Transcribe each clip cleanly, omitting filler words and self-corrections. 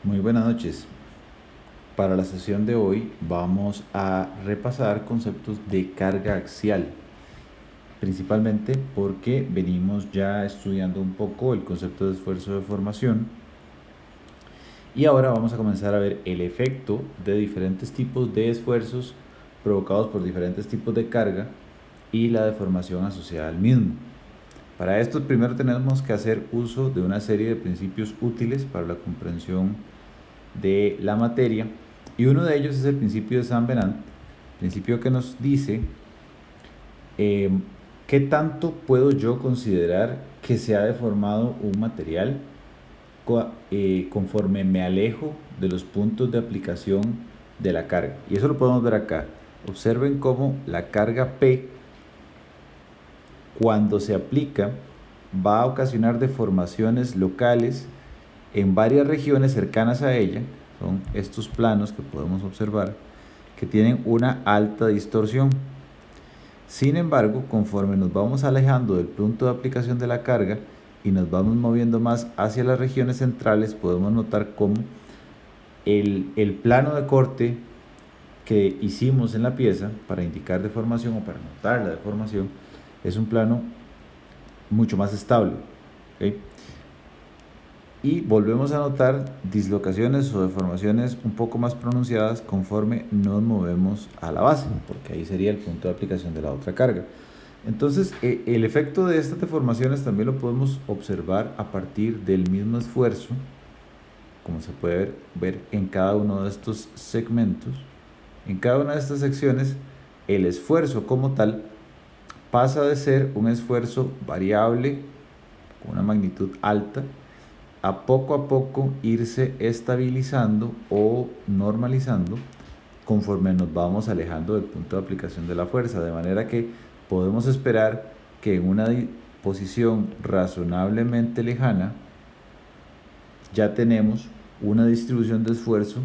Muy buenas noches. Para la sesión de hoy vamos a repasar conceptos de carga axial, principalmente porque venimos ya estudiando un poco el concepto de esfuerzo de deformación y ahora vamos a comenzar a ver el efecto de diferentes tipos de esfuerzos provocados por diferentes tipos de carga y la deformación asociada al mismo. Para esto primero tenemos que hacer uso de una serie de principios útiles para la comprensión de la materia, y uno de ellos es el principio de Saint Venant, principio que nos dice eh, qué tanto puedo yo considerar que se ha deformado un material conforme me alejo de los puntos de aplicación de la carga. Y eso lo podemos ver acá. Observen cómo la carga P, cuando se aplica, va a ocasionar deformaciones locales en varias regiones cercanas a ella. Son estos planos que podemos observar que tienen una alta distorsión. Sin embargo, conforme nos vamos alejando del punto de aplicación de la carga y nos vamos moviendo más hacia las regiones centrales, podemos notar cómo el plano de corte que hicimos en la pieza para indicar deformación o para notar la deformación es un plano mucho más estable. ¿Okay? Y volvemos a notar dislocaciones o deformaciones un poco más pronunciadas conforme nos movemos a la base, porque ahí sería el punto de aplicación de la otra carga. Entonces, el efecto de estas deformaciones también lo podemos observar a partir del mismo esfuerzo, como se puede ver en cada uno de estos segmentos. En cada una de estas secciones, el esfuerzo como tal pasa de ser un esfuerzo variable con una magnitud alta a poco irse estabilizando o normalizando conforme nos vamos alejando del punto de aplicación de la fuerza, de manera que podemos esperar que en una posición razonablemente lejana ya tenemos una distribución de esfuerzo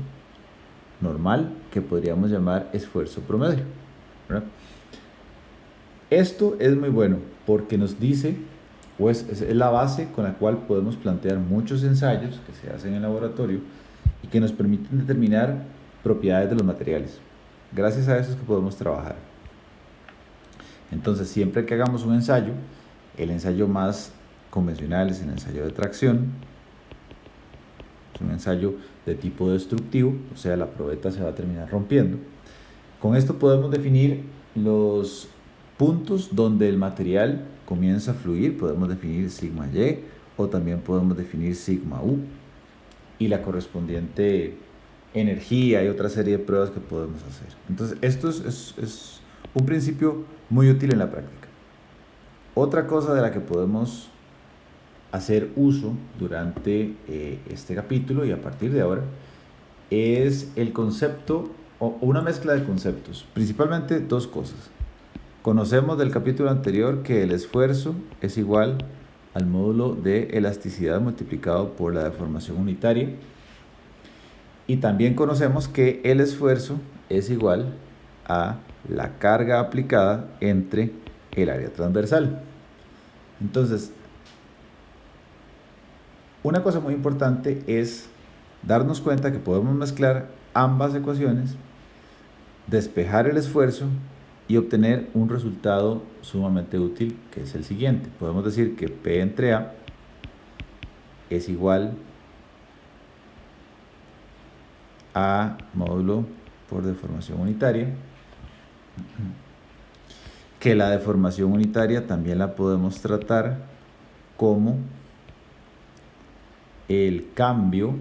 normal que podríamos llamar esfuerzo promedio, ¿verdad? Esto es muy bueno porque nos dice, pues es la base con la cual podemos plantear muchos ensayos que se hacen en el laboratorio y que nos permiten determinar propiedades de los materiales. Gracias a eso es que podemos trabajar. Entonces, siempre que hagamos un ensayo, el ensayo más convencional es el ensayo de tracción. Es un ensayo de tipo destructivo, o sea, la probeta se va a terminar rompiendo. Con esto podemos definir los puntos donde el material comienza a fluir. Podemos definir sigma Y o también podemos definir sigma U y la correspondiente energía y otra serie de pruebas que podemos hacer. Entonces, esto es un principio muy útil en la práctica. Otra cosa de la que podemos hacer uso durante este capítulo y a partir de ahora es el concepto o una mezcla de conceptos, principalmente dos cosas. Conocemos del capítulo anterior que el esfuerzo es igual al módulo de elasticidad multiplicado por la deformación unitaria, y también conocemos que el esfuerzo es igual a la carga aplicada entre el área transversal. Entonces, una cosa muy importante es darnos cuenta que podemos mezclar ambas ecuaciones, despejar el esfuerzo y obtener un resultado sumamente útil, que es el siguiente. Podemos decir que P entre A es igual a módulo por deformación unitaria, que la deformación unitaria también la podemos tratar como el cambio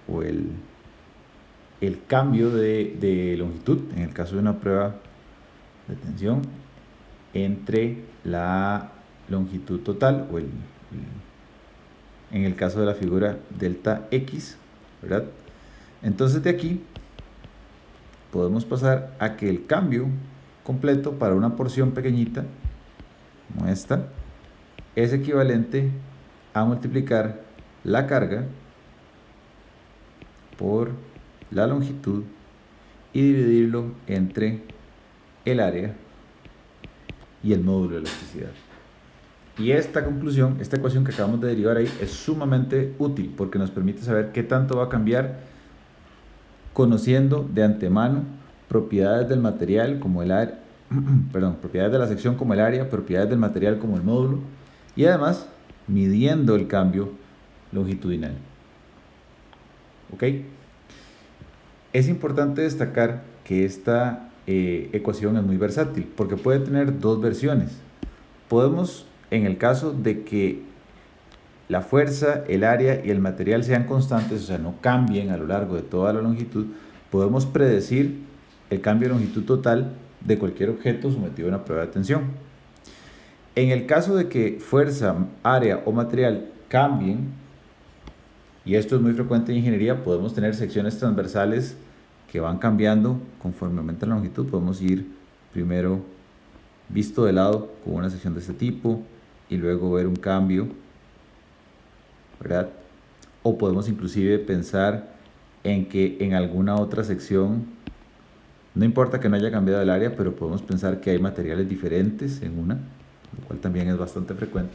o el cambio de longitud, en el caso de una prueba de tensión, entre la longitud total o en el caso de la figura delta X, ¿verdad? Entonces de aquí podemos pasar a que el cambio completo para una porción pequeñita como esta es equivalente a multiplicar la carga por la longitud y dividirlo entre el área y el módulo de elasticidad. Y esta conclusión, esta ecuación que acabamos de derivar ahí, es sumamente útil porque nos permite saber qué tanto va a cambiar conociendo de antemano propiedades del material como el área, perdón, propiedades de la sección como el área, propiedades del material como el módulo y además midiendo el cambio longitudinal. ¿Ok? Es importante destacar que esta ecuación es muy versátil porque puede tener dos versiones. Podemos, en el caso de que la fuerza, el área y el material sean constantes, o sea, no cambien a lo largo de toda la longitud, podemos predecir el cambio de longitud total de cualquier objeto sometido a una prueba de tensión. En el caso de que fuerza, área o material cambien, y esto es muy frecuente en ingeniería, podemos tener secciones transversales que van cambiando conforme aumenta la longitud. Podemos ir primero visto de lado con una sección de este tipo y luego ver un cambio, ¿verdad? O podemos inclusive pensar en que en alguna otra sección, no importa que no haya cambiado el área, pero podemos pensar que hay materiales diferentes en una, lo cual también es bastante frecuente.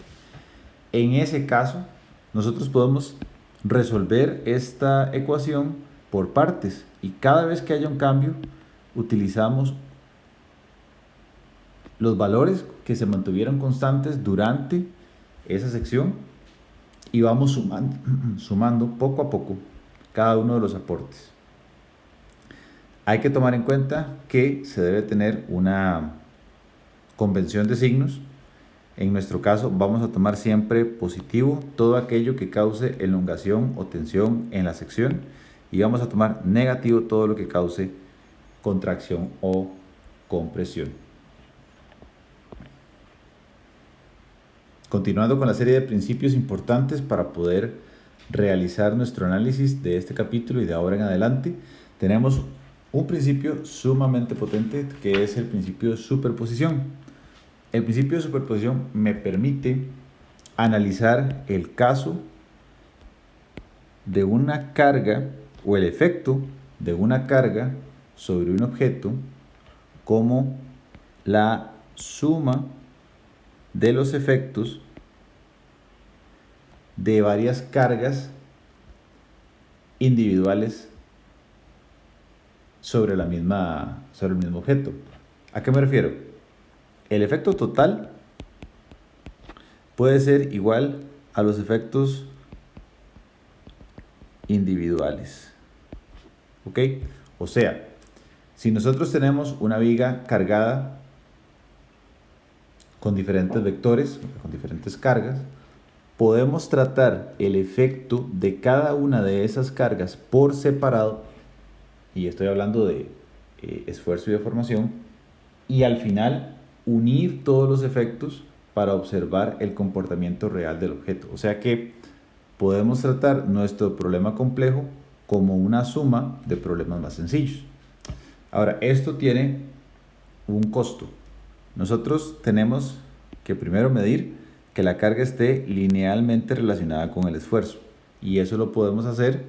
En ese caso, nosotros podemos resolver esta ecuación por partes y cada vez que haya un cambio, utilizamos los valores que se mantuvieron constantes durante esa sección y vamos sumando poco a poco cada uno de los aportes. Hay que tomar en cuenta que se debe tener una convención de signos. En nuestro caso vamos a tomar siempre positivo todo aquello que cause elongación o tensión en la sección y vamos a tomar negativo todo lo que cause contracción o compresión. Continuando con la serie de principios importantes para poder realizar nuestro análisis de este capítulo y de ahora en adelante, tenemos un principio sumamente potente que es el principio de superposición. El principio de superposición me permite analizar el caso de una carga o el efecto de una carga sobre un objeto como la suma de los efectos de varias cargas individuales sobre el mismo objeto. ¿A qué me refiero? El efecto total puede ser igual a los efectos individuales. ¿Ok? O sea, si nosotros tenemos una viga cargada con diferentes vectores, con diferentes cargas, podemos tratar el efecto de cada una de esas cargas por separado, y estoy hablando de esfuerzo y deformación, y al final unir todos los efectos para observar el comportamiento real del objeto. O sea que podemos tratar nuestro problema complejo como una suma de problemas más sencillos. Ahora, esto tiene un costo. Nosotros tenemos que primero medir que la carga esté linealmente relacionada con el esfuerzo. Y eso lo podemos hacer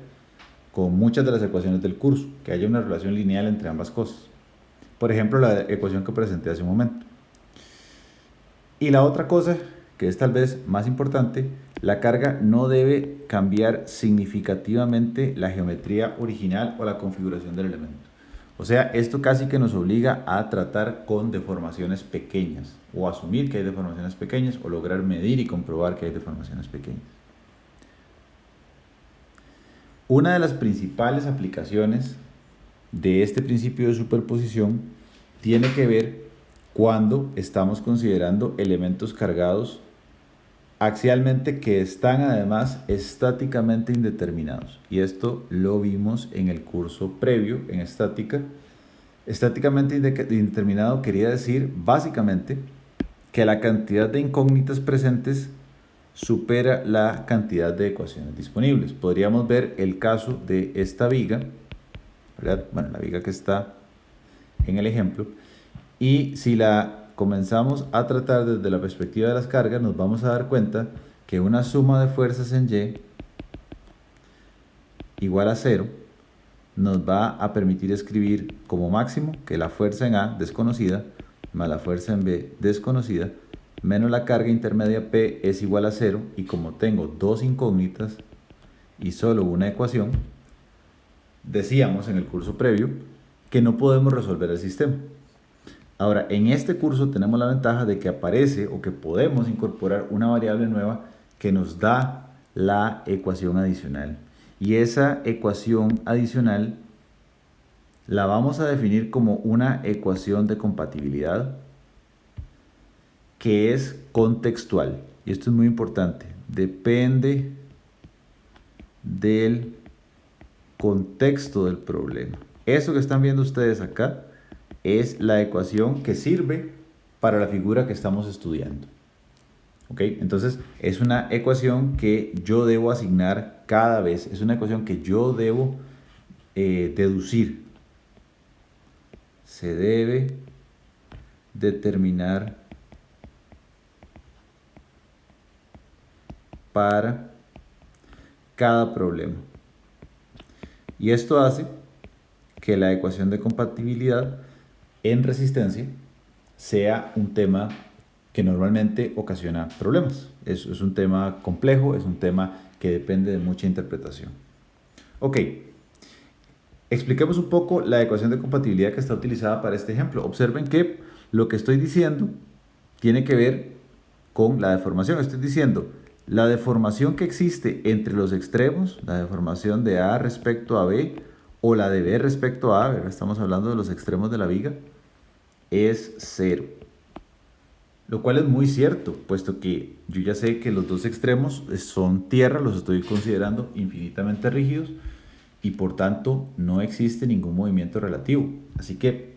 con muchas de las ecuaciones del curso, que haya una relación lineal entre ambas cosas. Por ejemplo, la ecuación que presenté hace un momento. Y la otra cosa, que es tal vez más importante, la carga no debe cambiar significativamente la geometría original o la configuración del elemento. O sea, esto casi que nos obliga a tratar con deformaciones pequeñas, o asumir que hay deformaciones pequeñas, o lograr medir y comprobar que hay deformaciones pequeñas. Una de las principales aplicaciones de este principio de superposición tiene que ver cuando estamos considerando elementos cargados axialmente que están además estáticamente indeterminados. Y esto lo vimos en el curso previo en estática. Estáticamente indeterminado quería decir básicamente que la cantidad de incógnitas presentes supera la cantidad de ecuaciones disponibles. Podríamos ver el caso de esta viga, ¿verdad? Bueno, la viga que está en el ejemplo, y si la comenzamos a tratar desde la perspectiva de las cargas, nos vamos a dar cuenta que una suma de fuerzas en Y igual a 0 nos va a permitir escribir como máximo que la fuerza en A desconocida más la fuerza en B desconocida menos la carga intermedia P es igual a 0, y como tengo dos incógnitas y solo una ecuación, decíamos en el curso previo que no podemos resolver el sistema. Ahora, en este curso tenemos la ventaja de que aparece o que podemos incorporar una variable nueva que nos da la ecuación adicional. Y esa ecuación adicional la vamos a definir como una ecuación de compatibilidad que es contextual. Y esto es muy importante. Depende del contexto del problema. Eso que están viendo ustedes acá es la ecuación que sirve para la figura que estamos estudiando. ¿Ok? Entonces es una ecuación que yo debo asignar cada vez. Es una ecuación que yo debo deducir. Se debe determinar para cada problema. Y esto hace que la ecuación de compatibilidad en resistencia sea un tema que normalmente ocasiona problemas. Es un tema complejo, es un tema que depende de mucha interpretación. Ok, expliquemos un poco la ecuación de compatibilidad que está utilizada para este ejemplo. Observen que lo que estoy diciendo tiene que ver con la deformación. Estoy diciendo la deformación que existe entre los extremos, la deformación de A respecto a B o la de B respecto a A, ¿verdad? Estamos hablando de los extremos de la viga, es 0. Lo cual es muy cierto, puesto que yo ya sé que los dos extremos son tierra, los estoy considerando infinitamente rígidos y por tanto no existe ningún movimiento relativo. Así que,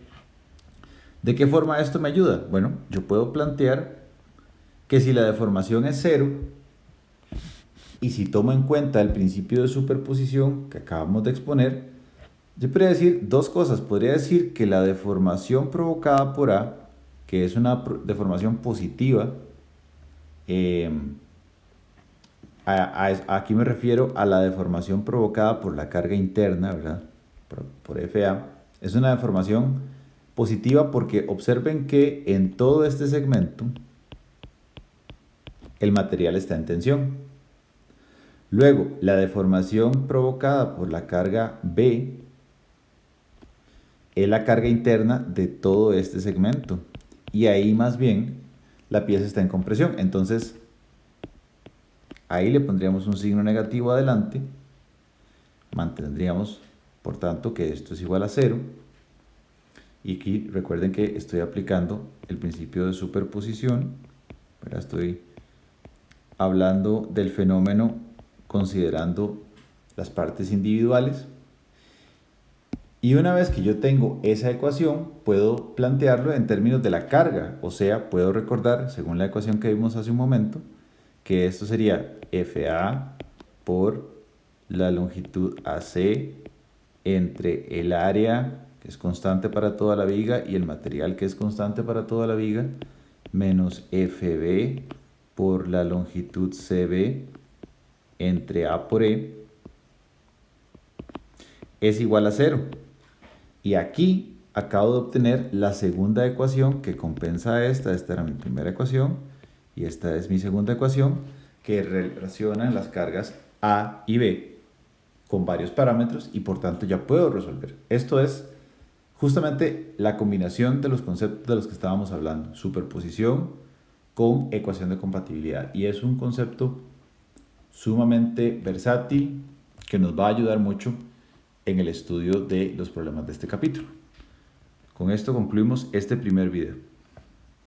¿de qué forma esto me ayuda? Bueno, yo puedo plantear que si la deformación es 0 y si tomo en cuenta el principio de superposición que acabamos de exponer, yo podría decir dos cosas. Podría decir que la deformación provocada por A, que es una deformación positiva, aquí me refiero a la deformación provocada por la carga interna, ¿verdad? Por FA. Es una deformación positiva porque observen que en todo este segmento el material está en tensión. Luego, la deformación provocada por la carga B es la carga interna de todo este segmento. Y ahí más bien la pieza está en compresión. Entonces, ahí le pondríamos un signo negativo adelante. Mantendríamos, por tanto, que esto es igual a 0. Y aquí recuerden que estoy aplicando el principio de superposición. Ahora estoy hablando del fenómeno considerando las partes individuales. Y una vez que yo tengo esa ecuación, puedo plantearlo en términos de la carga. O sea, puedo recordar, según la ecuación que vimos hace un momento, que esto sería FA por la longitud AC entre el área, que es constante para toda la viga, y el material, que es constante para toda la viga, menos FB por la longitud CB entre A por E, es igual a 0. Y aquí acabo de obtener la segunda ecuación que compensa a esta. Esta era mi primera ecuación y esta es mi segunda ecuación, que relaciona las cargas A y B con varios parámetros y por tanto ya puedo resolver. Esto es justamente la combinación de los conceptos de los que estábamos hablando, superposición con ecuación de compatibilidad, y es un concepto sumamente versátil que nos va a ayudar mucho en el estudio de los problemas de este capítulo. Con esto concluimos este primer video.